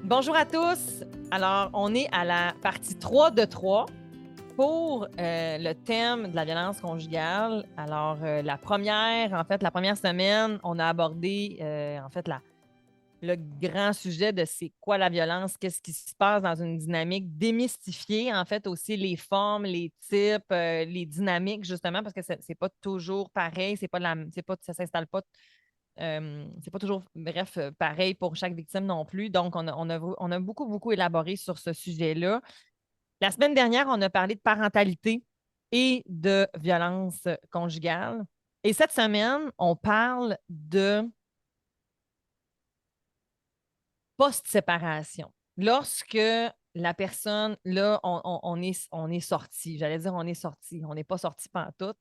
Bonjour à tous. Alors, on est à la partie 3 de 3 pour le thème de la violence conjugale. Alors, la première semaine, on a abordé le grand sujet de c'est quoi la violence, qu'est-ce qui se passe dans une dynamique, démystifier en fait aussi les formes, les types, les dynamiques justement parce que c'est pas toujours pareil, ça s'installe pas c'est pas toujours, bref, pareil pour chaque victime non plus. Donc, on a beaucoup, beaucoup élaboré sur ce sujet-là. La semaine dernière, on a parlé de parentalité et de violence conjugale. Et cette semaine, on parle de post-séparation. Lorsque la personne, là, on est sorti, j'allais dire on est sorti, on n'est pas sorti pantoute.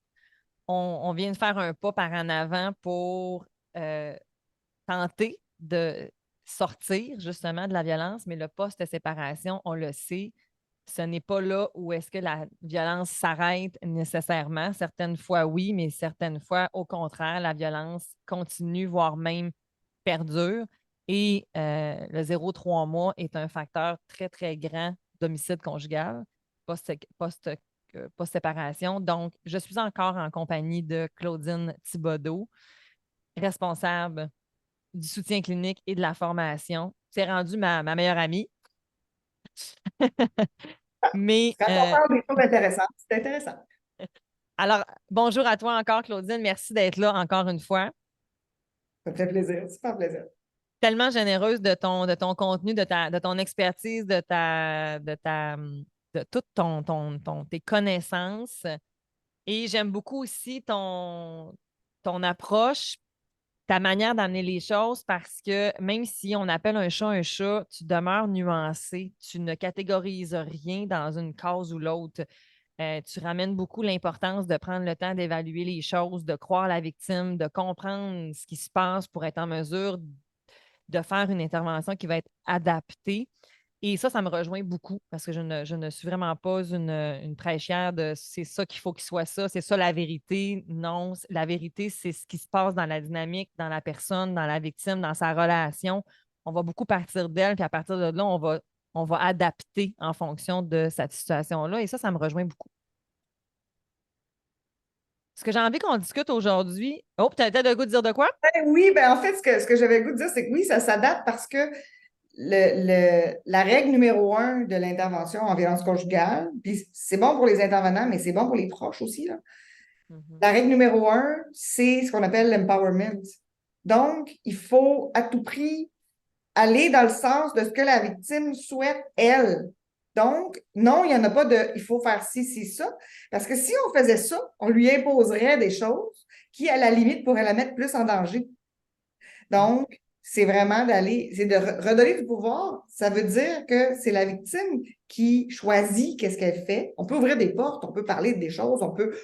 On vient de faire un pas par en avant pour euh, tenter de sortir justement de la violence, mais le post-séparation, on le sait, ce n'est pas là où est-ce que la violence s'arrête nécessairement. Certaines fois, oui, mais certaines fois, au contraire, la violence continue, voire même perdure. Et le 0,3 mois est un facteur très, très grand d'homicide conjugal post- post- post-séparation. Donc, je suis encore en compagnie de Claudine Thibodeau, responsable du soutien clinique et de la formation. C'est rendu ma meilleure amie. Mais Quand on parle des choses intéressantes, c'est intéressant. alors, bonjour à toi encore, Claudine. Merci d'être là encore une fois. Ça me fait plaisir, super plaisir. Tellement généreuse de ton contenu, de ton expertise, de toutes tes connaissances. Et j'aime beaucoup aussi ton approche, ta manière d'amener les choses parce que même si on appelle un chat, tu demeures nuancé. Tu ne catégorises rien dans une case ou l'autre. Tu ramènes beaucoup l'importance de prendre le temps d'évaluer les choses, de croire la victime, de comprendre ce qui se passe pour être en mesure de faire une intervention qui va être adaptée. Et ça me rejoint beaucoup parce que je ne suis vraiment pas une prêchière de c'est ça qu'il faut qu'il soit ça, c'est ça la vérité. Non, la vérité, c'est ce qui se passe dans la dynamique, dans la personne, dans la victime, dans sa relation. On va beaucoup partir d'elle, puis à partir de là, on va adapter en fonction de cette situation-là. Et ça me rejoint beaucoup. Ce que j'ai envie qu'on discute aujourd'hui. Oh, tu as peut-être le goût de dire de quoi? Oui, ben en fait, ce que j'avais le goût de dire, c'est que oui, ça s'adapte parce que la règle numéro un de l'intervention en violence conjugale, puis c'est bon pour les intervenants, mais c'est bon pour les proches aussi, là. Mhm. La règle numéro un, c'est ce qu'on appelle l'empowerment. Donc, il faut à tout prix aller dans le sens de ce que la victime souhaite, elle. Donc, non, il n'y en a pas de il faut faire ci, ci, ça. Parce que si on faisait ça, on lui imposerait des choses qui, à la limite, pourraient la mettre plus en danger. Donc, c'est vraiment c'est de redonner du pouvoir. Ça veut dire que c'est la victime qui choisit qu'est-ce qu'elle fait. On peut ouvrir des portes, on peut parler des choses, on peut,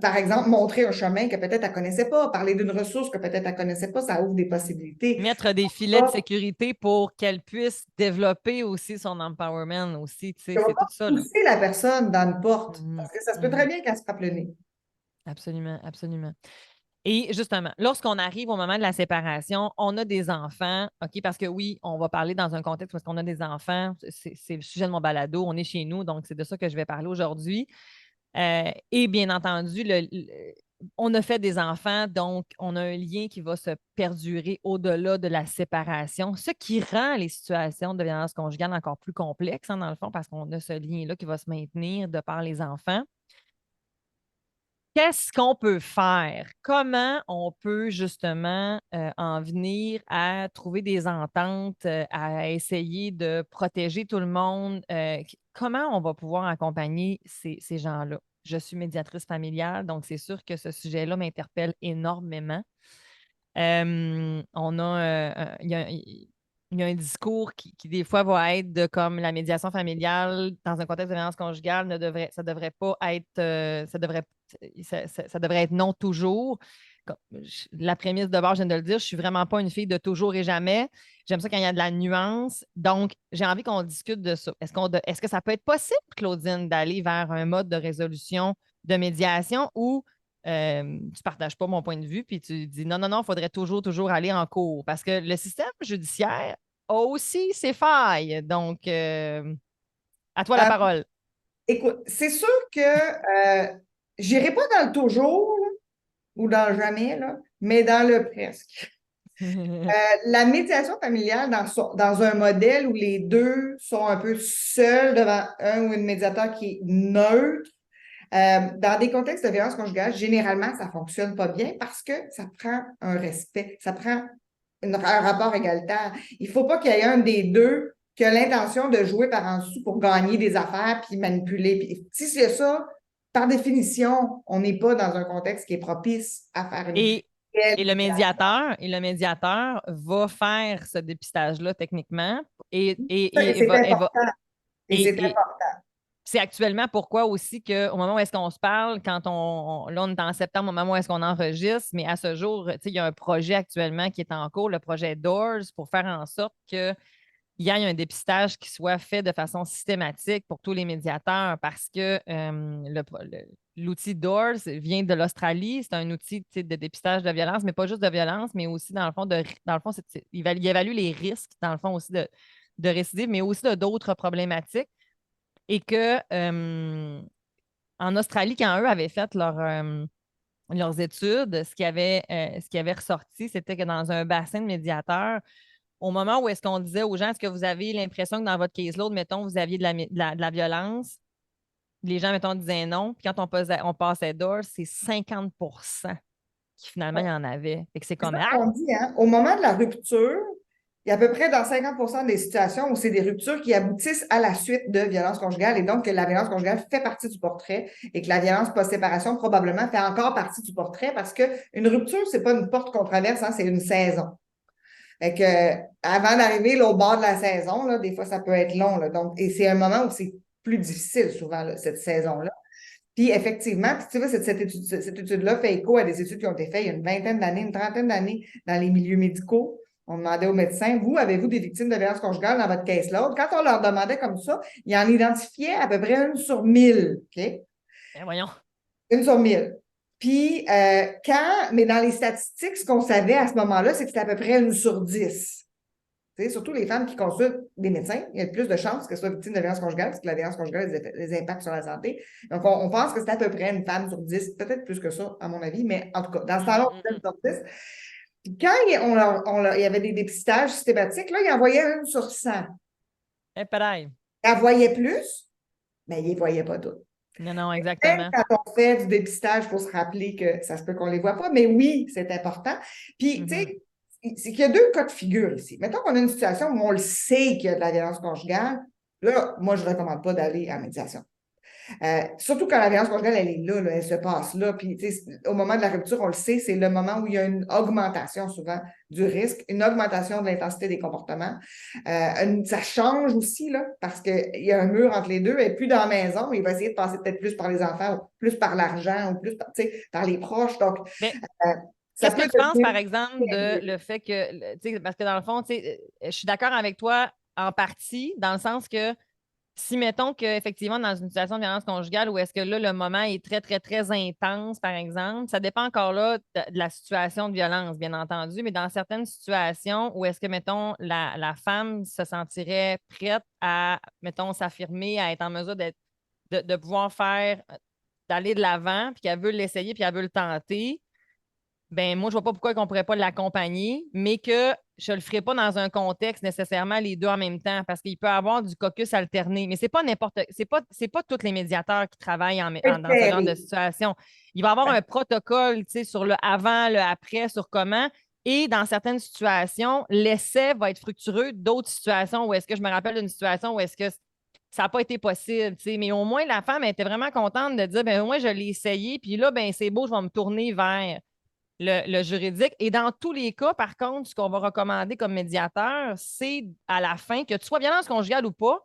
par exemple, montrer un chemin que peut-être elle connaissait pas, parler d'une ressource que peut-être elle connaissait pas, ça ouvre des possibilités. Mettre des filets de sécurité pour qu'elle puisse développer aussi son empowerment aussi, tu sais, On va c'est pas tout ça, là. pousser la personne dans une porte, Mhm, parce que ça se peut très mhm. bien qu'elle se frappe le nez. Absolument, absolument. Et justement, lorsqu'on arrive au moment de la séparation, on a des enfants, OK, parce que oui, on va parler dans un contexte parce qu'on a des enfants, c'est le sujet de mon balado, on est chez nous, donc c'est de ça que je vais parler aujourd'hui. Et bien entendu, on a fait des enfants, donc on a un lien qui va se perdurer au-delà de la séparation, ce qui rend les situations de violence conjugale encore plus complexes, hein, dans le fond, parce qu'on a ce lien-là qui va se maintenir de par les enfants. Qu'est-ce qu'on peut faire? Comment on peut justement en venir à trouver des ententes, à essayer de protéger tout le monde? Comment on va pouvoir accompagner ces gens-là? Je suis médiatrice familiale, donc c'est sûr que ce sujet-là m'interpelle énormément. Il y a un discours qui, des fois, va être de comme la médiation familiale dans un contexte de violence conjugale ça devrait pas être, ça devrait être non toujours. La prémisse de base, je viens de le dire, je suis vraiment pas une fille de toujours et jamais. J'aime ça quand il y a de la nuance. Donc, j'ai envie qu'on discute de ça. Est-ce que ça peut être possible, Claudine, d'aller vers un mode de résolution de médiation ou tu ne partages pas mon point de vue, puis tu dis non, non, non, il faudrait toujours, toujours aller en cours. Parce que le système judiciaire a aussi ses failles. Donc, à toi la Euh, parole. écoute, c'est sûr que j'irai pas dans le toujours là, ou dans le jamais, là, mais dans le presque. La médiation familiale dans un modèle où les deux sont un peu seuls devant un ou une médiateur qui est neutre, dans des contextes de violence conjugale, généralement, ça ne fonctionne pas bien parce que ça prend un respect, ça prend un rapport égalitaire. Il ne faut pas qu'il y ait un des deux qui a l'intention de jouer par en dessous pour gagner des affaires puis manipuler. Puis, si c'est ça, par définition, on n'est pas dans un contexte qui est propice à faire une Et, belle et médiation. le médiateur va faire ce dépistage-là techniquement Et c'est important. Et et, c'est et important. c'est actuellement pourquoi aussi qu'au moment où est-ce qu'on se parle, quand là, on est en septembre, au moment où est-ce qu'on enregistre, mais à ce jour, tu sais, il y a un projet actuellement qui est en cours, le projet Doors, pour faire en sorte qu'il y ait un dépistage qui soit fait de façon systématique pour tous les médiateurs parce que l'outil Doors vient de l'Australie. C'est un outil de dépistage de violence, mais pas juste de violence, mais aussi, dans le fond, il évalue les risques, dans le fond, aussi de récidive, mais aussi de d'autres problématiques. Et que en Australie, quand eux avaient fait leurs études, ce qui avait ressorti, c'était que dans un bassin de médiateurs, au moment où est-ce qu'on disait aux gens, est-ce que vous avez l'impression que dans votre caseload, mettons, vous aviez de la violence, les gens, mettons, disaient non. Puis quand on passait d'or, c'est 50 qui finalement il y en avait. Fait que c'est C'est comme ça ah! qu'on dit, hein? Au moment de la rupture, il y a à peu près dans 50 des situations où c'est des ruptures qui aboutissent à la suite de violences conjugales et donc que la violence conjugale fait partie du portrait et que la violence post-séparation probablement fait encore partie du portrait parce qu'une rupture, c'est pas une porte qu'on traverse, hein, c'est une saison. Fait que, avant d'arriver là, au bord de la saison, là, des fois, ça peut être long. Là, donc, et c'est un moment où c'est plus difficile souvent, là, cette saison-là. Puis effectivement, puis tu vois, cette étude-là fait écho à des études qui ont été faites il y a une vingtaine d'années, une trentaine d'années dans les milieux médicaux. On demandait aux médecins, vous, avez-vous des victimes de violence conjugale dans votre caseload? Quand on leur demandait comme ça, ils en identifiaient à peu près une sur 1000. OK? Ben voyons. Une sur 1000. Puis, mais dans les statistiques, ce qu'on savait à ce moment-là, c'est que c'était à peu près une sur 10. Tu sais, surtout les femmes qui consultent des médecins, il y a plus de chances qu'elles soient victimes de violence conjugale parce que la violence conjugale a des impacts sur la santé. Donc, on pense que c'est à peu près une femme sur 10, peut-être plus que ça, à mon avis, mais en tout cas, dans ce temps-là, on faisait une sur 10. Puis quand il y avait des dépistages systématiques, là, ils envoyaient une sur 100. Eh, pareil. Ils en voyaient plus, mais ils ne les voyaient pas toutes. Non, non, Même exactement. quand on fait du dépistage, il faut se rappeler que ça se peut qu'on ne les voit pas, mais oui, c'est important. Puis, tu Mhm. sais, c'est qu'il y a deux cas de figure ici. Mettons qu'on a une situation où on le sait qu'il y a de la violence conjugale. Là, moi, je ne recommande pas d'aller en médiation. Surtout quand la violence conjugale, elle est là, elle se passe là. Puis, au moment de la rupture, on le sait, c'est le moment où il y a une augmentation souvent du risque, une augmentation de l'intensité des comportements. Ça change aussi, là, parce qu'il y a un mur entre les deux. Et plus dans la maison, il va essayer de passer peut-être plus par les enfants, ou plus par l'argent, ou plus par les proches. Donc, Mais euh, ça qu'est-ce que peut tu penses, par devenir exemple, de le fait que, tu sais, parce que dans le fond, tu sais, je suis d'accord avec toi en partie, dans le sens que si, mettons qu'effectivement, dans une situation de violence conjugale, où est-ce que là, le moment est très, très, très intense, par exemple, ça dépend encore là de la situation de violence, bien entendu, mais dans certaines situations où est-ce que, mettons, la femme se sentirait prête à, mettons, s'affirmer, à être en mesure de pouvoir faire, d'aller de l'avant, puis qu'elle veut l'essayer, puis qu'elle veut le tenter, ben moi, je vois pas pourquoi on pourrait pas l'accompagner, mais que je le ferai pas dans un contexte nécessairement les deux en même temps, parce qu'il peut y avoir du caucus alterné. Mais c'est pas tous les médiateurs qui travaillent dans ce genre de serré. situation. Il va y avoir un protocole, tu sais, sur le avant, le après, sur comment. Et dans certaines situations, l'essai va être fructueux. D'autres situations où est-ce que je me rappelle d'une situation où est-ce que ça n'a pas été possible, tu sais. Mais au moins, la femme était vraiment contente de dire, ben au moins, je l'ai essayé, puis là, ben c'est beau, je vais me tourner vers le juridique. Et dans tous les cas, par contre, ce qu'on va recommander comme médiateur, c'est à la fin, que tu sois violence conjugale ou pas,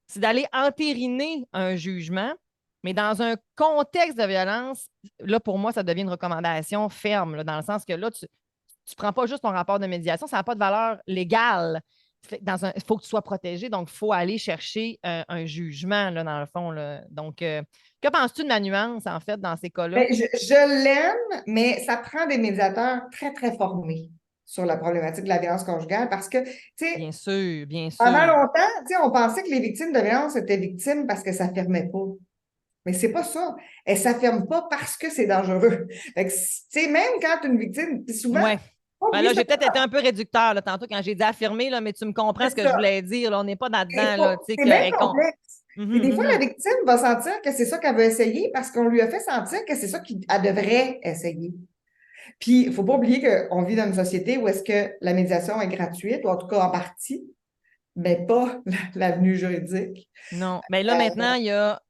c'est d'aller entériner un jugement. Mais dans un contexte de violence, là, pour moi, ça devient une recommandation ferme, là, dans le sens que là, tu ne prends pas juste ton rapport de médiation, ça n'a pas de valeur légale. Il faut que tu sois protégé, donc il faut aller chercher un jugement, là, dans le fond. Là. Donc, que penses-tu de la nuance, en fait, dans ces cas-là? Mais je l'aime, mais ça prend des médiateurs très, très formés sur la problématique de la violence conjugale parce que, tu sais, Bien sûr, bien pendant sûr. longtemps, tu sais, on pensait que les victimes de violence étaient victimes parce que ça ne fermait pas. Mais c'est pas ça. Elle ne s'affirme pas parce que c'est dangereux. Fait que, tu sais, même quand une victime, puis souvent, Ouais. faut Ben oublier là, ça, j'ai peut-être été un peu réducteur là, tantôt quand j'ai dit affirmer, là, mais tu me comprends ce c'est que je ça. voulais dire. Là. On n'est pas là-dedans, là, tu sais, C'est bien que, complexe. Puis Mhm, des fois, la mhm. victime va sentir que c'est ça qu'elle veut essayer parce qu'on lui a fait sentir que c'est ça qu'elle devrait essayer. Puis, il ne faut pas oublier qu'on vit dans une société où est-ce que la médiation est gratuite, ou en tout cas en partie, mais pas l'avenue juridique. Non. Mais là, Euh, maintenant, il y a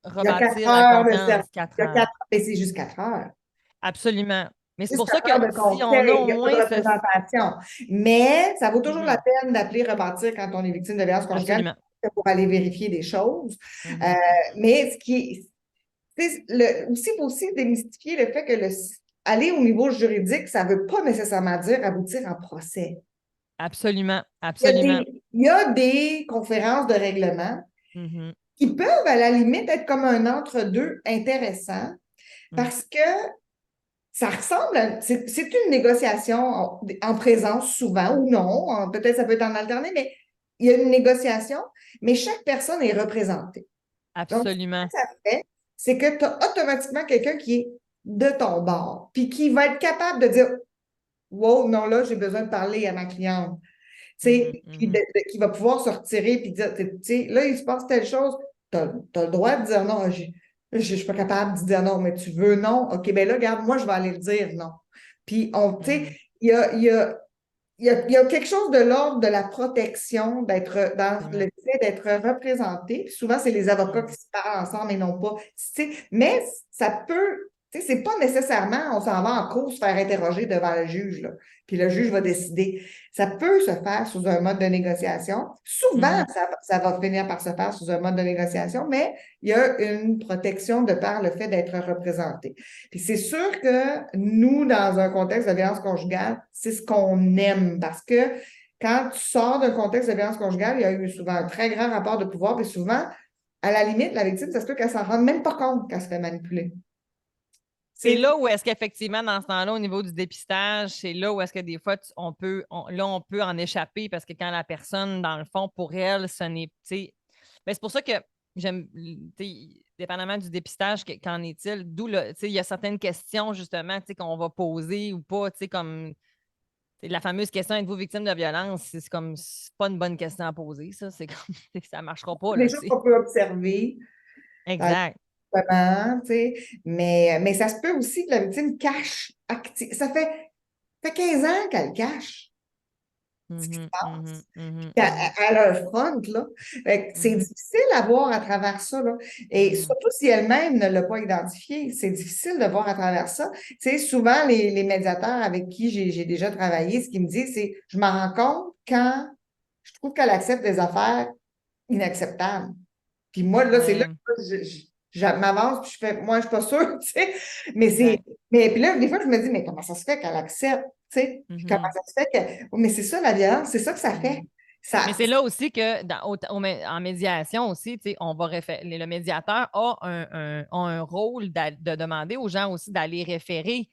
il y a 4 rebâtir la heures de service. confiance, quatre Il y a heures. 4 heures, mais c'est juste 4 heures. Absolument. Mais c'est Juste pour ça 4 que heures de si on a conseil, il au n'y a pas de moins ce. représentation. Mais ça vaut toujours la Mhm. peine d'appeler repentir quand on est victime de violence conjugale Absolument. pour aller vérifier des choses. Euh, Mhm. mais ce qui est, aussi, il faut aussi démystifier le fait que aller au niveau juridique, ça ne veut pas nécessairement dire aboutir en procès. Absolument. Il y a Absolument. il y a des conférences de règlement Mhm. qui peuvent, à la limite, être comme un entre-deux intéressant Mhm. parce que ça ressemble c'est une négociation en présence souvent ou non, peut-être ça peut être en alterné, mais il y a une négociation, mais chaque personne est représentée. Donc, ce Absolument. que ça fait, c'est que tu as automatiquement quelqu'un qui est de ton bord, puis qui va être capable de dire wow, non, là, j'ai besoin de parler à ma cliente. Mhm. Puis Mhm. qui va pouvoir se retirer puis dire, tu sais, là, il se passe telle chose, tu as, le droit de dire non, je ne suis pas capable de dire non, mais tu veux non, OK, ben là, regarde, moi, je vais aller le dire non. Puis, tu sais, Mhm. il y a quelque chose de l'ordre de la protection, d'être dans Absolument. le fait d'être représenté. Puis souvent, c'est les avocats qui Mhm. se parlent ensemble et non pas. Tu sais, mais ça peut, tu sais, c'est pas nécessairement on s'en va en cours se faire interroger devant le juge, là, puis le juge va décider. Ça peut se faire sous un mode de négociation. Souvent, Mhm. ça va finir par se faire sous un mode de négociation, mais il y a une protection de par le fait d'être représenté. Puis c'est sûr que nous, dans un contexte de violence conjugale, c'est ce qu'on aime parce que quand tu sors d'un contexte de violence conjugale, il y a eu souvent un très grand rapport de pouvoir, puis souvent, à la limite, la victime, ça se peut qu'elle s'en rende même pas compte qu'elle se fait manipuler. C'est C'est là où est-ce qu'effectivement, dans ce temps-là, au niveau du dépistage, c'est là où est-ce que des fois, on peut en échapper parce que quand la personne, dans le fond, pour elle, ce n'est, tu sais, ben, c'est pour ça que j'aime, tu sais, dépendamment du dépistage, qu'en est-il, d'où, tu sais, il y a certaines questions, justement, tu sais, qu'on va poser ou pas, tu sais, comme, tu sais, la fameuse question, êtes-vous victime de violence? C'est comme, c'est pas une bonne question à poser, ça. C'est comme, ça marchera pas, des là, choses tu sais. qu'on peut observer dans le Exact. comportement, tu sais, mais ça se peut aussi que la victime cache ça fait 15 ans qu'elle cache ce qui se Mhm, passe. mhm, mhm, mhm, À leur front, là. Fait que c'est mhm, difficile à voir à travers ça, là. Et mhm. surtout si elle-même ne l'a pas identifié, c'est difficile de voir à travers ça. Tu sais, souvent, les médiateurs avec qui j'ai déjà travaillé, ce qu'ils me disent, c'est je m'en rends compte quand je trouve qu'elle accepte des affaires inacceptables. Puis moi, là, c'est là Ouais, que je m'avance, puis je fais, moi, je suis pas sûre, tu sais. Mais c'est, exact. mais puis là, des fois, je me dis, mais comment ça se fait qu'elle accepte, tu sais? Puis comment Mhm, ça se fait que, oh, mais c'est ça, la violence, c'est ça que ça fait. mhm. Mais Ça, c'est là aussi que en médiation aussi, tu sais, on va le médiateur a a un rôle de demander aux gens aussi d'aller référer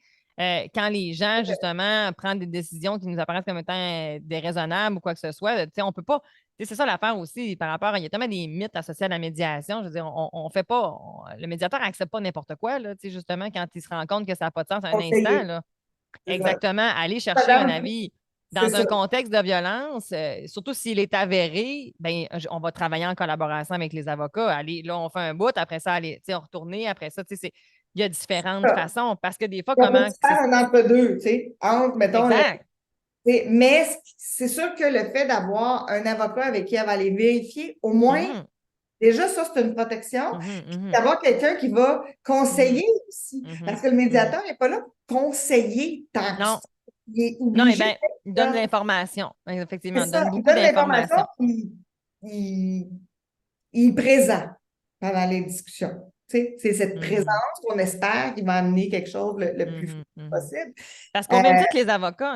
quand les gens, justement, prennent des décisions qui nous apparaissent comme étant déraisonnables ou quoi que ce soit. Tu sais, on peut pas. Tu sais, c'est ça l'affaire aussi par rapport. Il y a tellement des mythes associés à la médiation. Je veux dire, on fait pas. Le médiateur n'accepte pas n'importe quoi, là, tu sais, justement, quand il se rend compte que ça n'a pas de sens à un instant, conseiller. là. C'est ça. Exactement. Aller chercher un Madame, avis c'est dans un ça. contexte de violence, surtout s'il est avéré, ben, on va travailler en collaboration avec les avocats. Aller, là, on fait un bout, après ça, aller, on retourner, après ça, il y a différentes Ça. façons. Parce que des fois, On peut comment. faire un entre-deux, tu sais, entre, mettons, Exact. mais c'est sûr que le fait d'avoir un avocat avec qui elle va aller vérifier, au moins, Mhm, déjà, ça, c'est une protection. mhm, Puis mhm, d'avoir quelqu'un qui va mhm, conseiller aussi. mhm, Parce que le mhm. médiateur n'est pas là pour conseiller tant que ça. Non, Il est non, eh obligé bien, il d'être donne de là. l'information. C'est Effectivement, il ça. donne Il beaucoup donne l'information, d'informations. puis il, il est présent pendant les discussions. Tu sais, c'est cette présence Mhm, qu'on espère qui va amener quelque chose le plus mhm, mhm. possible. Parce qu'au même Euh, titre,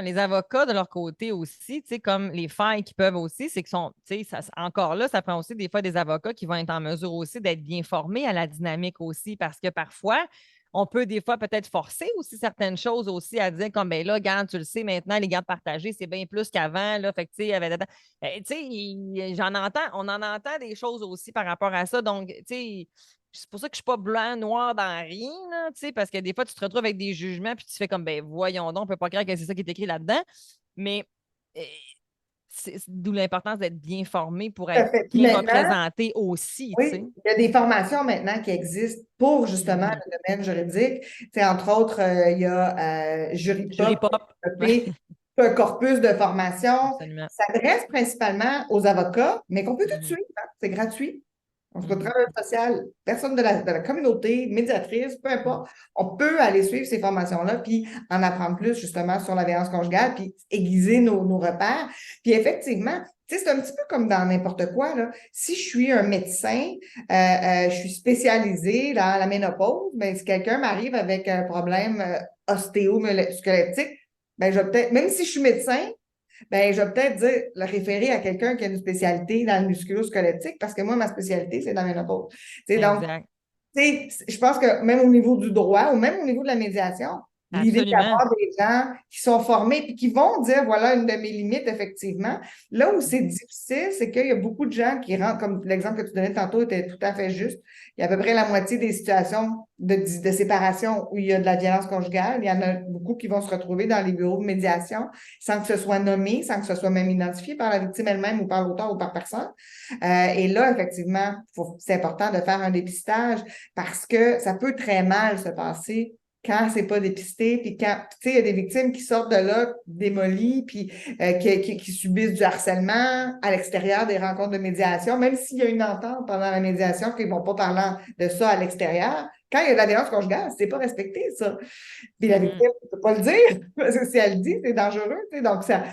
les avocats de leur côté aussi, tu sais, comme les failles qu'ils peuvent aussi, c'est qu'ils sont, tu sais, encore là, ça prend aussi des fois des avocats qui vont être en mesure aussi d'être bien formés à la dynamique aussi, parce que parfois, on peut des fois peut-être forcer aussi certaines choses aussi à dire comme, ben là, regarde, tu le sais maintenant, les gardes partagées, c'est bien plus qu'avant, là. Fait que, tu sais, on en entend des choses aussi par rapport à ça. Donc, tu sais, c'est pour ça que je ne suis pas blanc, noir dans rien, là, tu sais, parce que des fois, tu te retrouves avec des jugements, puis tu fais comme, ben voyons donc, on ne peut pas croire que c'est ça qui est écrit là-dedans. Mais euh, c'est d'où l'importance d'être bien formé pour Tout à être fait. Puis bien maintenant, représenté aussi, tu sais. oui, il y a des formations maintenant qui existent pour justement Mhm. le domaine juridique. Tu sais, entre autres, il y a Jury Juripop qui pop. a développé un corpus de formation Absolument. qui s'adresse principalement aux avocats, mais qu'on peut tout Mhm. suivre, hein. C'est gratuit. On se Mhm. travailleur social, personne de la communauté, médiatrice, peu importe, on peut aller suivre ces formations-là, puis en apprendre plus justement sur la violence conjugale, puis aiguiser nos repères. Puis effectivement, tu sais, c'est un petit peu comme dans n'importe quoi, là. Si je suis un médecin, je suis spécialisée dans la ménopause, mais si quelqu'un m'arrive avec un problème ostéo-squelettique, ben je vais peut-être, même si je suis médecin, ben, je vais peut-être dire, le référer à quelqu'un qui a une spécialité dans le musculo-squelettique parce que moi, ma spécialité, c'est dans la ménopause. Tu sais, donc, Exact. tu sais, je pense que même au niveau du droit ou même au niveau de la médiation, l'idée Absolument. d'avoir des gens qui sont formés et qui vont dire, voilà une de mes limites, effectivement. Là où c'est difficile, c'est qu'il y a beaucoup de gens qui rentrent, comme l'exemple que tu donnais tantôt était tout à fait juste. Il y a à peu près la moitié des situations de séparation où il y a de la violence conjugale. Il y en a beaucoup qui vont se retrouver dans les bureaux de médiation sans que ce soit nommé, sans que ce soit même identifié par la victime elle-même ou par l'auteur ou par personne. Et là, effectivement, c'est important de faire un dépistage parce que ça peut très mal se passer quand c'est pas dépisté, puis quand, tu sais, il y a des victimes qui sortent de là démolies, puis qui subissent du harcèlement à l'extérieur des rencontres de médiation, même s'il y a une entente pendant la médiation, qu'ils vont pas parler de ça à l'extérieur. Quand il y a de la violence conjugale, c'est pas respecté, ça. Puis la Mhm. victime ne peut pas le dire, parce que si elle le dit, c'est dangereux, tu sais. Donc, ça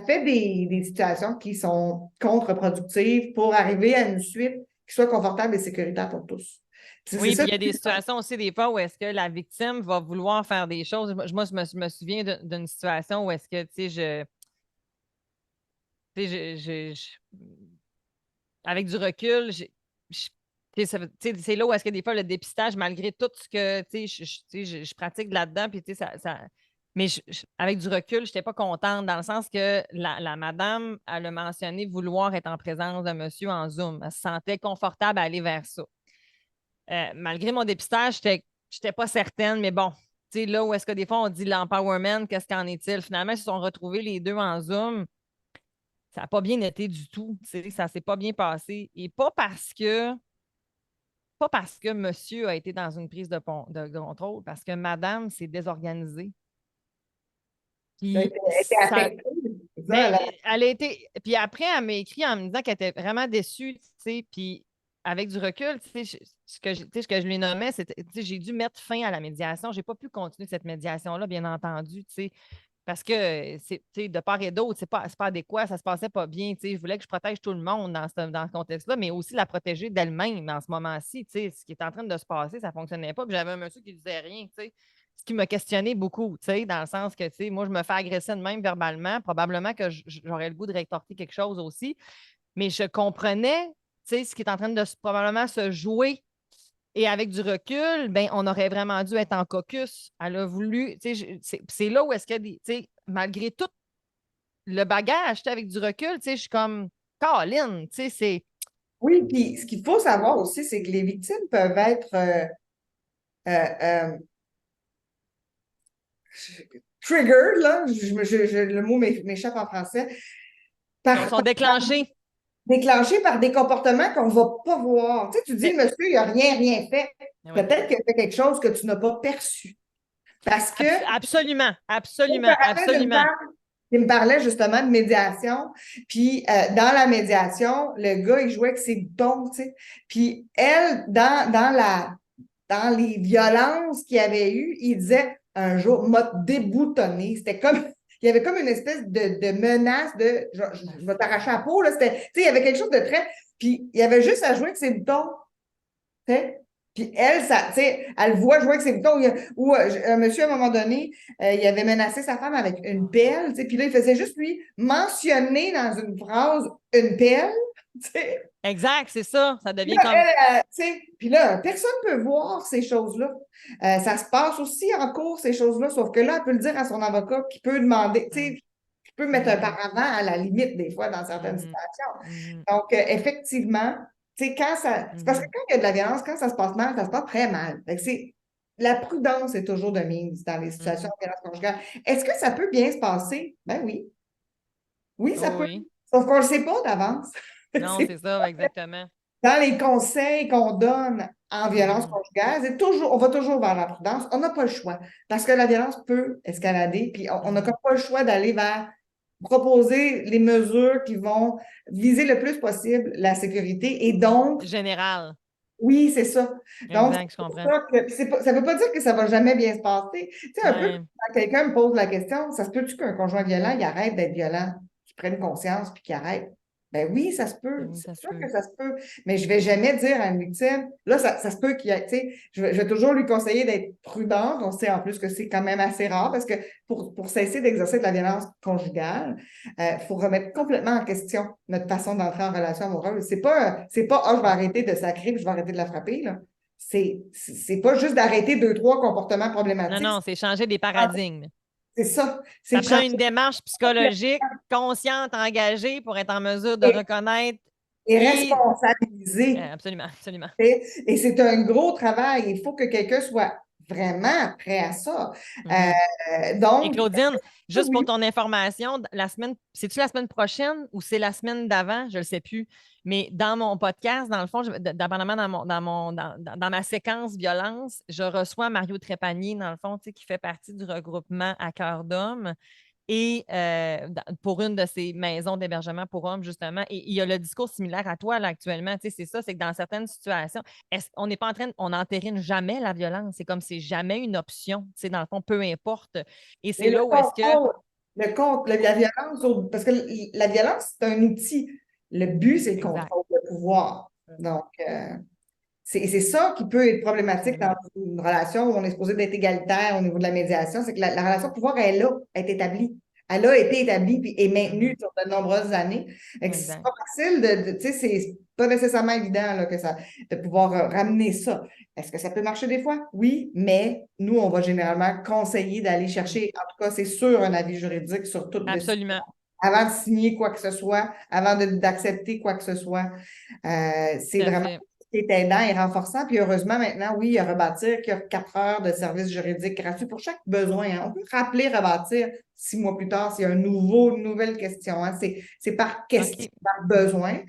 fait des situations qui sont contre-productives pour arriver à une suite qui soit confortable et sécuritaire pour tous. C'est Oui, ça. puis il y a des situations aussi, des fois, où est-ce que la victime va vouloir faire des choses. Moi, je me souviens d'une situation où est-ce que, tu sais, avec du recul, je- tu sais, c'est là où est-ce que des fois le dépistage, malgré tout ce que je pratique là-dedans, puis mais avec du recul, je n'étais pas contente dans le sens que la madame, elle a mentionné vouloir être en présence d'un monsieur en Zoom. Elle se sentait confortable à aller vers ça. Malgré mon dépistage, je n'étais pas certaine, mais bon, tu sais, là où est-ce que des fois on dit l'empowerment, qu'est-ce qu'en est-il? Finalement, ils se sont retrouvés les deux en Zoom. Ça n'a pas bien été du tout. Ça ne s'est pas bien passé. Et pas parce que monsieur a été dans une prise de contrôle, parce que madame s'est désorganisée. Elle Puis était ça, affectée. C'est ça, ben, elle a été. Puis après, elle m'a écrit en me disant qu'elle était vraiment déçue, tu sais. Puis avec du recul, tu sais, ce que je lui nommais, c'était, tu sais, j'ai dû mettre fin à la médiation. Je n'ai pas pu continuer cette médiation-là, bien entendu, tu sais. Parce que c'est, tu sais, de part et d'autre, c'est pas adéquat, ça se passait pas bien. Tu sais. Je voulais que je protège tout le monde dans ce contexte-là, mais aussi la protéger d'elle-même en ce moment-ci. Tu sais. Ce qui est en train de se passer, ça ne fonctionnait pas. Puis j'avais un monsieur qui ne disait rien. Tu sais. Ce qui m'a questionné beaucoup, tu sais, dans le sens que, tu sais, moi, je me fais agresser de même verbalement. Probablement que j'aurais le goût de rétorquer quelque chose aussi. Mais je comprenais, tu sais, ce qui est en train de probablement se jouer. Et avec du recul, ben, on aurait vraiment dû être en caucus. Elle a voulu, tu sais, c'est là où est-ce que, tu sais, malgré tout le bagage, tu sais, avec du recul, tu sais, je suis comme, Caroline, tu sais, c'est. oui, puis ce qu'il faut savoir aussi, c'est que les victimes peuvent être euh, triggered, là, le mot m'échappe en français, Ils sont déclenchés. déclenchées par des comportements qu'on ne va pas voir. Tu sais, tu dis, Ben, le monsieur, il n'a rien fait. ben oui. Peut-être qu'il a fait quelque chose que tu n'as pas perçu. Parce que Absolument, je me absolument, rappelle d'une absolument. femme qui me parlait justement de médiation. Puis dans la médiation, le gars, il jouait avec ses dons, tu sais. Puis elle, dans les violences qu'il y avait eu, il disait un jour, m'a déboutonné. C'était comme, il y avait comme une espèce de menace de je vais t'arracher la peau. Là. C'était, tu sais, il y avait quelque chose de très. Puis il y avait juste à jouer avec ses boutons. Tu sais. Puis elle, ça, tu sais, elle voit jouer avec ses boutons. Ou un monsieur, à un moment donné, il avait menacé sa femme avec une pelle. Tu sais, puis là, il faisait juste lui mentionner dans une phrase une pelle. Tu sais. Exact, c'est ça. Ça Puis devient là, comme. tu sais, puis là, personne ne peut voir ces choses-là. Ça se passe aussi en cours, ces choses-là, sauf que là, elle peut le dire à son avocat qui peut demander, tu Mm, sais, qui peut mettre un mhm, paravent à la limite des fois dans certaines mhm, situations. mhm, Donc, effectivement, tu sais, quand ça. C'est parce que mhm. quand il y a de la violence, quand ça se passe mal, ça se passe très mal. Fait que la prudence est toujours de mise dans les situations Mhm. de violence conjugale. Est-ce que ça peut bien se passer? Ben oui. Oui, ça Oh peut. oui. Sauf qu'on ne le sait pas d'avance. Non, c'est ça, exactement. Dans les conseils qu'on donne en violence Mhm, conjugale, on va toujours vers la prudence. On n'a pas le choix parce que la violence peut escalader, puis on n'a mhm. pas le choix d'aller vers proposer les mesures qui vont viser le plus possible la sécurité. Et donc, Général. oui, c'est ça. Donc, Exact, je c'est pour comprends. ça que ça ne veut pas dire que ça va jamais bien se passer. Tu sais, un peu Ouais. quand quelqu'un me pose la question, ça se peut-tu qu'un conjoint violent, il arrête d'être violent, qu'il prenne conscience puis qu'il arrête? Ben oui, ça se peut. Oui, C'est ça se sûr peut. que ça se peut. Mais je ne vais jamais dire à une victime, là, ça se peut qu'il y ait, tu sais, je vais toujours lui conseiller d'être prudente. On sait en plus que c'est quand même assez rare parce que pour cesser d'exercer de la violence conjugale, il faut remettre complètement en question notre façon d'entrer en relation amoureuse. C'est pas, je vais arrêter de sacrer puis je vais arrêter de la frapper, là. C'est pas juste d'arrêter deux, trois comportements Non, problématiques. non, c'est changer des paradigmes. C'est ça. C'est Ça de prend changer une démarche psychologique consciente, engagée pour être en mesure de et, reconnaître et et. responsabiliser. Absolument, absolument. Et c'est un gros travail. Il faut que quelqu'un soit vraiment prêt à ça. Mhm. Et Donc, Claudine, juste pour oui. ton information, c'est-tu la semaine prochaine ou c'est la semaine d'avant? Je ne le sais plus. Mais dans mon podcast, dans le fond, dépendamment dans ma séquence violence, je reçois Mario Trépanier, dans le fond, tu sais, qui fait partie du regroupement à cœur d'homme et pour une de ces maisons d'hébergement pour hommes, justement. Et il y a le discours similaire à toi, là, actuellement. Tu sais, c'est ça, c'est que dans certaines situations, on n'est pas en train, on n'entérine jamais la violence. C'est comme c'est jamais une option. Tu sais, dans le fond, peu importe. Et Et c'est là où est-ce que. la violence, parce que la violence, c'est un outil. Le but, c'est le Exact. contrôle, le pouvoir. Donc, c'est ça qui peut être problématique dans Absolument. une relation où on est supposé d'être égalitaire au niveau de la médiation, c'est que la relation de pouvoir est là, est établie. Elle a été établie puis est maintenue Mhm. sur de nombreuses années. C'est Exact. pas facile tu sais, c'est pas nécessairement évident là, de pouvoir ramener ça. Est-ce que ça peut marcher des fois? Oui, mais nous, on va généralement conseiller d'aller chercher, en tout cas, c'est sûr, un avis juridique sur toute décision Absolument. avant de signer quoi que ce soit, avant d'accepter quoi que ce soit. C'est Tout à vraiment fait. qui est aidant et renforçant. Puis heureusement, maintenant, oui, il y a Rebâtir qui a 4 heures de services juridiques gratuits pour chaque besoin. Hein. On peut rappeler Rebâtir 6 mois plus tard s'il y a une nouvelle question. Hein. C'est par question, OK. par besoin.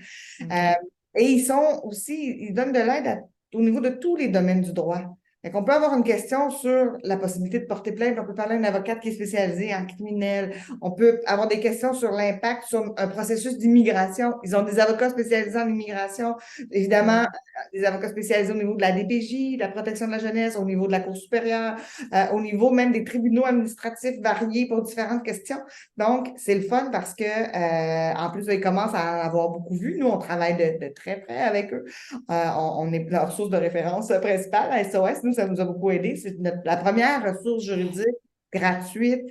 Euh, OK. et ils donnent de l'aide au niveau de tous les domaines du droit. Donc, on peut avoir une question sur la possibilité de porter plainte. On peut parler à un avocate qui est spécialisé en criminel. On peut avoir des questions sur l'impact sur un processus d'immigration. Ils ont des avocats spécialisés en immigration. Évidemment, Mhm. des avocats spécialisés au niveau de la DPJ, de la protection de la jeunesse, au niveau de la Cour supérieure, au niveau même des tribunaux administratifs variés pour différentes questions. Donc, c'est le fun parce que, en plus, ils commencent à en avoir beaucoup vu. Nous, on travaille de très près avec eux. On est leur source de référence principale à SOS. Nous, ça nous a beaucoup aidé. C'est la première ressource juridique gratuite.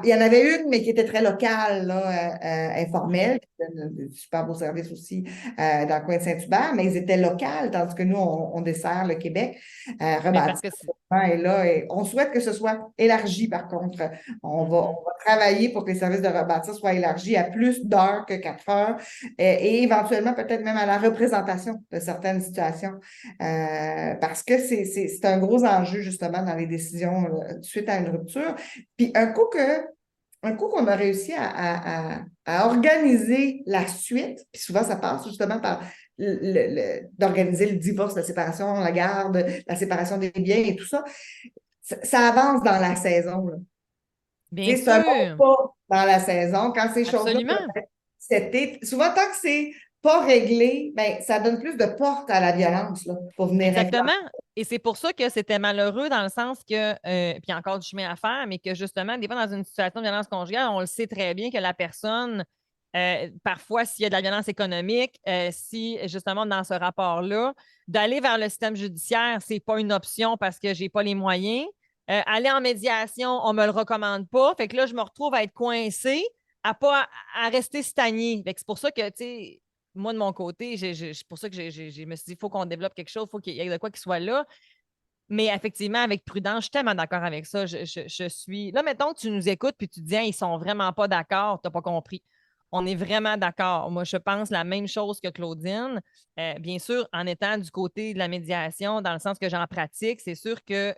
Il y en avait une, mais qui était très locale, là, Mhm. informelle, qui donne de super beaux services aussi dans le coin de Saint-Hubert, mais ils étaient locales, tandis que nous, on dessert le Québec. Mais Rebâtir parce que c'est. est là et on souhaite que ce soit élargi, par contre. Mhm. On va travailler pour que les services de Rebâtir soient élargis à plus d'heures que 4 heures et éventuellement peut-être même à la représentation de certaines situations. Parce que c'est un gros enjeu, justement, dans les décisions suite à une rupture. Puis un coup qu'on a réussi à organiser la suite, puis souvent ça passe justement par d'organiser le divorce, la séparation, la garde, la séparation des biens et tout ça, ça avance dans la saison. Là. Tu Bien sais, c'est un bon sûr. pas dans la saison quand ces choses-là peuvent Absolument. être acceptées. Souvent, tant que c'est pas réglé, ben, ça donne plus de porte à la violence là, pour venir réclamer. Exactement. Et c'est pour ça que c'était malheureux dans le sens que, puis il y a encore du chemin à faire, mais que justement, des fois, dans une situation de violence conjugale, on le sait très bien que la personne, parfois, s'il y a de la violence économique, si justement dans ce rapport-là, d'aller vers le système judiciaire, c'est pas une option parce que j'ai pas les moyens. Aller en médiation, on me le recommande pas. Fait que là, je me retrouve à être coincée, à pas à rester stagnée. Fait que c'est pour ça que, tu sais, moi, de mon côté, c'est pour ça que je me suis dit, il faut qu'on développe quelque chose, il faut qu'il y ait de quoi qui soit là. Mais effectivement, avec prudence, je suis tellement d'accord avec ça. Je suis. Là, mettons que tu nous écoutes puis tu te dis, hey, ils sont vraiment pas d'accord, tu n'as pas compris. On est vraiment d'accord. Moi, je pense la même chose que Claudine. Bien sûr, en étant du côté de la médiation, dans le sens que j'en pratique, c'est sûr que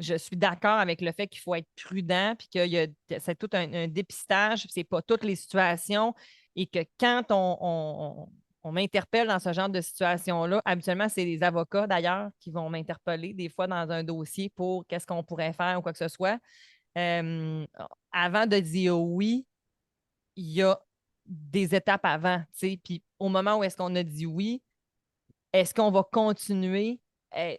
je suis d'accord avec le fait qu'il faut être prudent puis c'est tout un dépistage, c'est pas toutes les situations et que quand on m'interpelle dans ce genre de situation-là. Habituellement, c'est les avocats d'ailleurs qui vont m'interpeller des fois dans un dossier pour qu'est-ce qu'on pourrait faire ou quoi que ce soit. Euh, Avant de dire oui, il y a des étapes avant, tu sais. Puis au moment où est-ce qu'on a dit oui, est-ce qu'on va continuer?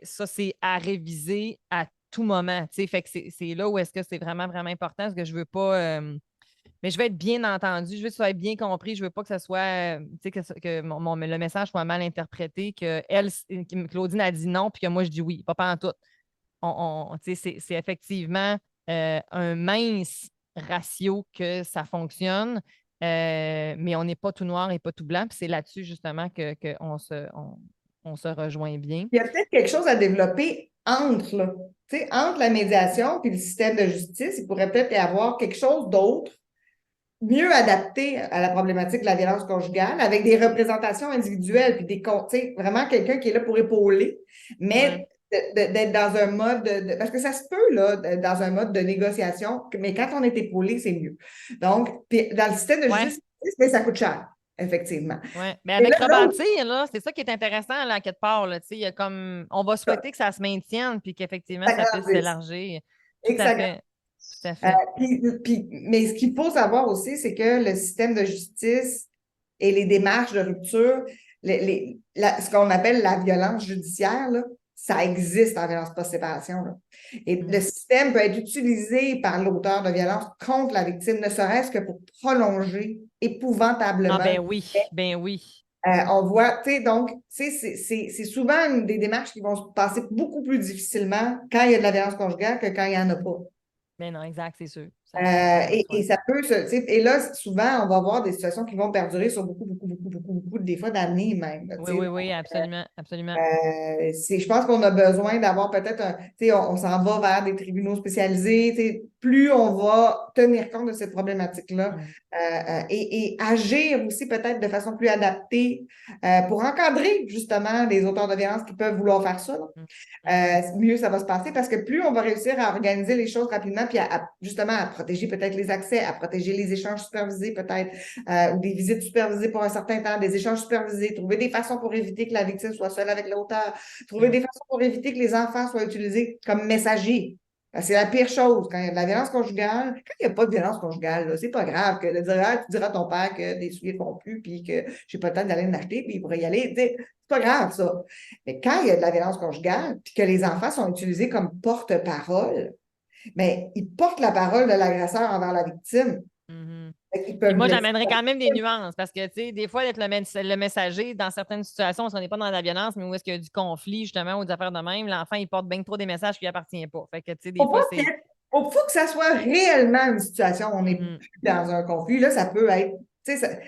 Ça, c'est à réviser à tout moment, tu sais. Fait que c'est là où est-ce que c'est vraiment, vraiment important parce que je veux pas. Mais je veux être bien entendu, je veux que ça soit bien compris, je veux pas que ce soit, tu sais, que le message soit mal interprété, que elle, que Claudine a dit non, puis que moi je dis oui, pas en tout. Tu sais, c'est effectivement un mince ratio que ça fonctionne, mais on n'est pas tout noir et pas tout blanc, puis c'est là-dessus justement on se rejoint bien. Il y a peut-être quelque chose à développer entre, là. Tu sais, entre la médiation et le système de justice. Il pourrait peut-être y avoir quelque chose d'autre, mieux adapté à la problématique de la violence conjugale, avec des représentations individuelles, puis tu sais, vraiment quelqu'un qui est là pour épauler, Ouais. mais d'être dans un mode parce que ça se peut, là, dans un mode de négociation, mais quand on est épaulé, c'est mieux. Donc, puis dans le système de Ouais. justice, mais ça coûte cher, effectivement. Oui, mais Et avec là, rebâtir, là, c'est ça qui est intéressant, là, à quelque part, là, tu sais, il y a comme, on va souhaiter que ça se maintienne puis qu'effectivement, ça ça puisse grandisse. s'élargir. Tout Et que à ça fait. Tout à fait. mais ce qu'il faut savoir aussi, c'est que le système de justice et les démarches de rupture, ce qu'on appelle la violence judiciaire, là, ça existe en violence post-séparation. Là. Et le Mhm. système peut être utilisé par l'auteur de violence contre la victime, ne serait-ce que pour prolonger Ah, épouvantablement. ben oui, ben oui. On voit, tu sais, donc, tu sais, c'est souvent des démarches qui vont se passer beaucoup plus difficilement quand il y a de la violence conjugale que quand il n'y en a pas. Ben non, exact, c'est sûr. Ça va de soi. Et ça peut se. Tu sais, et là, souvent, on va avoir des situations qui vont perdurer sur beaucoup, beaucoup, beaucoup, beaucoup, beaucoup, des fois d'années même. Là, tu Oui, sais. oui, oui, absolument, absolument. Je pense qu'on a besoin d'avoir peut-être un. Tu sais, on s'en va vers des tribunaux spécialisés. Tu sais, plus on va tenir compte de cette problématique-là Mhm. et agir aussi peut-être de façon plus adaptée pour encadrer justement les auteurs de violence qui peuvent vouloir faire ça. Là. Mhm. Mhm. Mieux ça va se passer parce que plus on va réussir à organiser les choses rapidement, puis justement à protéger peut-être les accès, à protéger les échanges supervisés peut-être, ou des visites supervisées pour un certain temps, des échanges supervisés, trouver des façons pour éviter que la victime soit seule avec l'auteur, trouver Mhm. des façons pour éviter que les enfants soient utilisés comme messagers. C'est la pire chose. Quand il y a de la violence conjugale, quand il n'y a pas de violence conjugale, c'est pas grave que de dire ah, tu diras à ton père que des souliers ne font plus, puis que j'ai pas le temps d'aller en acheter, puis il pourrait y aller. C'est pas grave, ça. Mais quand il y a de la violence conjugale, puis que les enfants sont utilisés comme porte-parole, mais ils portent la parole de l'agresseur envers la victime. Mhm. Ils Puis peuvent moi, blesser j'amènerais la quand même des victime. nuances parce que, tu sais, des fois, d'être le messager dans certaines situations, on n'est pas dans la violence, mais où est-ce qu'il y a du conflit, justement, ou des affaires de même, l'enfant, il porte bien trop des messages qui lui appartiennent pas. Fait que, tu sais, des Faut fois, pas c'est. faut que ça soit réellement une situation où on n'est Mhm. plus dans un conflit. Là, ça peut être.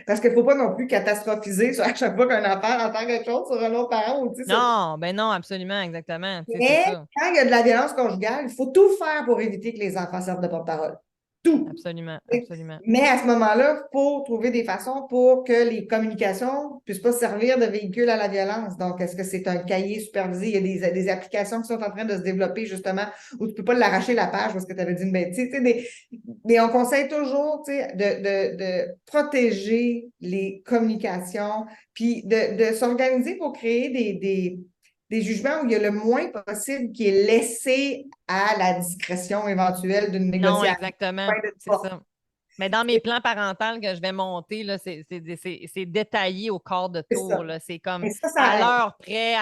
Parce qu'il ne faut pas non plus catastrophiser à chaque fois qu'un enfant entend quelque chose sur un autre parent. Ou, Non, ben non, absolument, exactement. Tu sais, c'est mais ça. quand il y a de la violence conjugale, il faut tout faire pour éviter que les enfants servent de porte-parole. Tout. Absolument, absolument. Mais à ce moment-là, il faut trouver des façons pour que les communications ne puissent pas servir de véhicule à la violence. Donc, est-ce que c'est un cahier supervisé? Il y a des applications qui sont en train de se développer, justement, où tu ne peux pas l'arracher la page parce que tu avais dit une bêtise. Mais on conseille toujours de protéger les communications, puis de s'organiser pour créer des jugements où il y a le moins possible qui est laissé à la discrétion éventuelle d'une Non, négociation. exactement. C'est ça. Mais dans mes plans parentaux que je vais monter, là, c'est détaillé au quart de C'est tour. ça. Là. C'est comme Et à ça aide. l'heure près,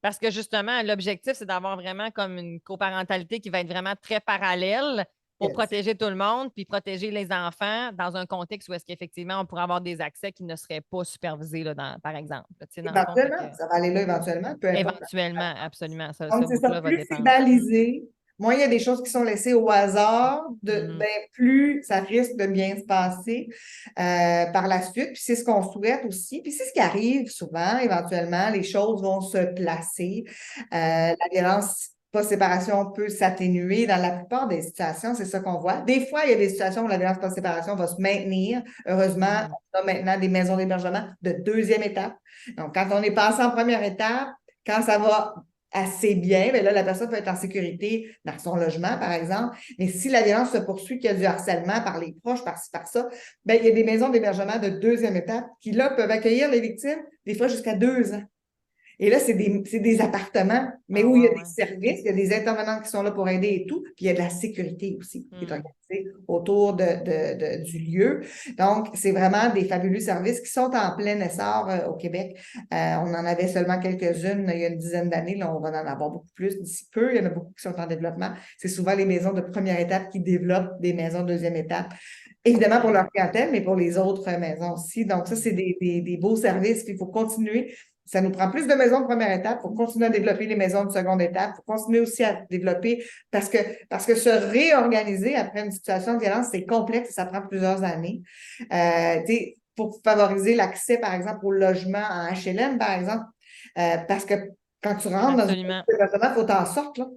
parce que justement, l'objectif, c'est d'avoir vraiment comme une coparentalité qui va être vraiment très parallèle pour Yes. protéger tout le monde, puis protéger les enfants dans un contexte où est-ce qu'effectivement, on pourrait avoir des accès qui ne seraient pas supervisés, là, par exemple. Tu sais, dans le fond, fait que, Éventuellement, ça va aller là éventuellement, peu importe. éventuellement, absolument, Donc, ce c'est ça, bout-là va plus c'est dépendre. balisé, moins il y a des choses qui sont laissées au hasard, Mhm. ben, plus ça risque de bien se passer par la suite. Puis c'est ce qu'on souhaite aussi. Puis c'est ce qui arrive souvent, éventuellement, les choses vont se placer. La violence post-séparation peut s'atténuer dans la plupart des situations, c'est ça qu'on voit. Des fois, il y a des situations où la violence post-séparation va se maintenir. Heureusement, Mhm. on a maintenant des maisons d'hébergement de deuxième étape. Donc, quand on est passé en première étape, quand ça va assez bien, bien là, la personne peut être en sécurité dans son logement, par exemple. Mais si la violence se poursuit, qu'il y a du harcèlement par les proches, par ci, par ça, bien, il y a des maisons d'hébergement de deuxième étape qui, là, peuvent accueillir les victimes, des fois jusqu'à 2 ans. Et là, c'est des appartements, mais Ah, où il y a wow, des ouais. services, il y a des intervenants qui sont là pour aider et tout, puis il y a de la sécurité aussi qui est Mhm. organisée autour du lieu. Donc, c'est vraiment des fabuleux services qui sont en plein essor au Québec. On en avait seulement quelques-unes il y a une dizaine d'années. Là, on va en avoir beaucoup plus d'ici peu. Il y en a beaucoup qui sont en développement. C'est souvent les maisons de première étape qui développent des maisons de deuxième étape. Évidemment pour leur clientèle, mais pour les autres maisons aussi. Donc, ça, c'est Mhm. des beaux services. Puis il faut continuer. Ça nous prend plus de maisons de première étape. Il faut continuer à développer les maisons de seconde étape. Il faut continuer aussi à développer parce que se réorganiser après une situation de violence, c'est complexe et ça prend plusieurs années. Pour favoriser l'accès, par exemple, au logement en HLM, par exemple, parce que quand tu rentres dans une Absolument. département, il faut t'en sortir, là.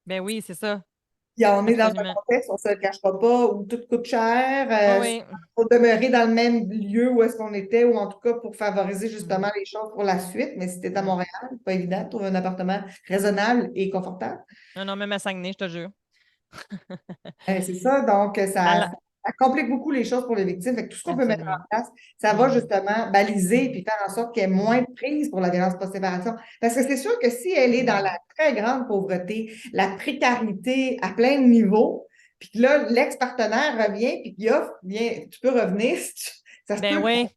Ben oui, c'est ça. Puis on est dans un Absolument. contexte, on ne se le cachera pas, où tout coûte cher. Oui, Il oui. faut demeurer dans le même lieu où est-ce qu'on était, ou en tout cas pour favoriser justement Mhm. les choses pour la suite. Mais si tu es à Mhm. Montréal, c'est pas évident de trouver un appartement raisonnable et confortable. Non, non, même à Saguenay, je te jure. C'est ça, donc Alors, ça complique beaucoup les choses pour les victimes. Fait que tout ce qu'on peut mettre en absolument. place, ça va Mhm. justement baliser puis faire en sorte qu'il y ait moins Mhm. de prise pour la violence post-séparation. Parce que c'est sûr que si elle est dans Mhm. la très grande pauvreté, la précarité à plein de niveaux, puis que là, l'ex-partenaire revient puis qu'il offre, bien, tu peux revenir, ça se Ben peut. oui,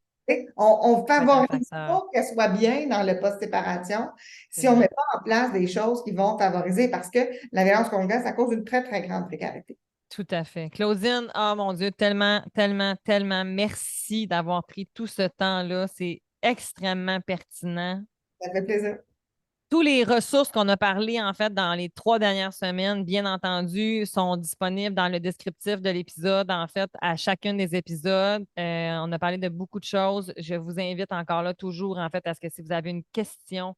On ne ça va être un favorise facteur. pas qu'elle soit bien dans le post-séparation si on ne Absolument. met pas en place des choses qui vont favoriser parce que la violence conjugale, ça cause une très, très grande précarité. Tout à fait. Claudine, oh mon Dieu, tellement, tellement, tellement merci d'avoir pris tout ce temps-là. C'est extrêmement pertinent. Ça fait plaisir. Tous les ressources qu'on a parlé en fait dans les 3 dernières semaines, bien entendu, sont disponibles dans le descriptif de l'épisode, en fait, à chacun des épisodes. On a parlé de beaucoup de choses. Je vous invite encore là toujours, en fait, à ce que si vous avez une question,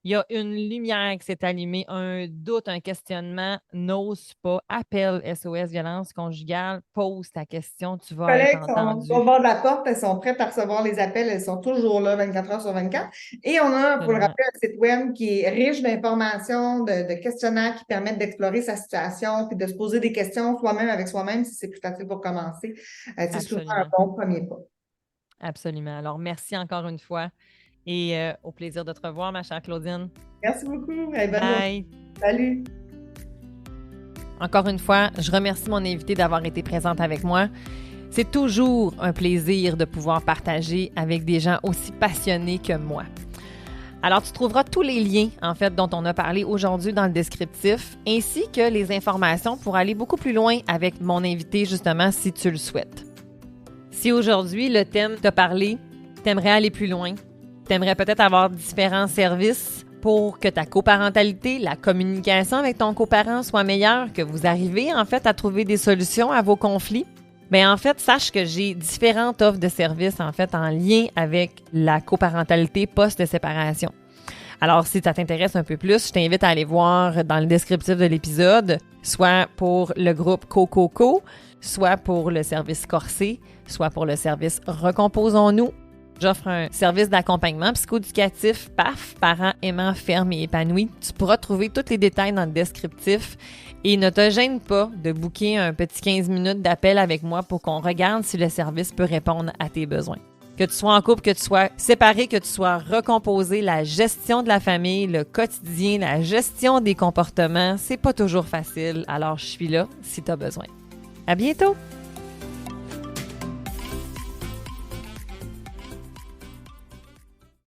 il y a une lumière qui s'est allumée, un doute, un questionnement, n'ose pas, appelle SOS Violence conjugale, pose ta question, tu vas être Collègues sont au entendu. bord de la porte, elles sont prêtes à recevoir les appels, elles sont toujours là 24 heures sur 24. Et on a, pour le Absolument. rappeler, un site web qui est riche d'informations, de questionnaires qui permettent d'explorer sa situation, puis de se poser des questions soi-même avec soi-même si c'est plus facile pour commencer. C'est souvent un Absolument. bon premier pas. Absolument. Alors, merci encore une fois et au plaisir de te revoir, ma chère Claudine. Merci beaucoup. Hey, bonne journée. Bye. Salut. Encore une fois, je remercie mon invité d'avoir été présente avec moi. C'est toujours un plaisir de pouvoir partager avec des gens aussi passionnés que moi. Alors, tu trouveras tous les liens, en fait, dont on a parlé aujourd'hui dans le descriptif, ainsi que les informations pour aller beaucoup plus loin avec mon invité, justement, si tu le souhaites. Si aujourd'hui, le thème t'a parlé, t'aimerais aller plus loin, t'aimerais peut-être avoir différents services pour que ta coparentalité, la communication avec ton coparent soit meilleure, que vous arrivez, en fait, à trouver des solutions à vos conflits, bien, en fait, sache que j'ai différentes offres de services, en fait, en lien avec la coparentalité post-séparation. Alors, si ça t'intéresse un peu plus, je t'invite à aller voir dans le descriptif de l'épisode, soit pour le groupe CoCoCo, soit pour le service Corsé, soit pour le service Recomposons-nous. J'offre un service d'accompagnement psychoéducatif PAF, parents aimants, fermes et épanouis. Tu pourras trouver tous les détails dans le descriptif et ne te gêne pas de booker un petit 15 minutes d'appel avec moi pour qu'on regarde si le service peut répondre à tes besoins. Que tu sois en couple, que tu sois séparé, que tu sois recomposé, la gestion de la famille, le quotidien, la gestion des comportements, c'est pas toujours facile. Alors, je suis là si tu as besoin. À bientôt!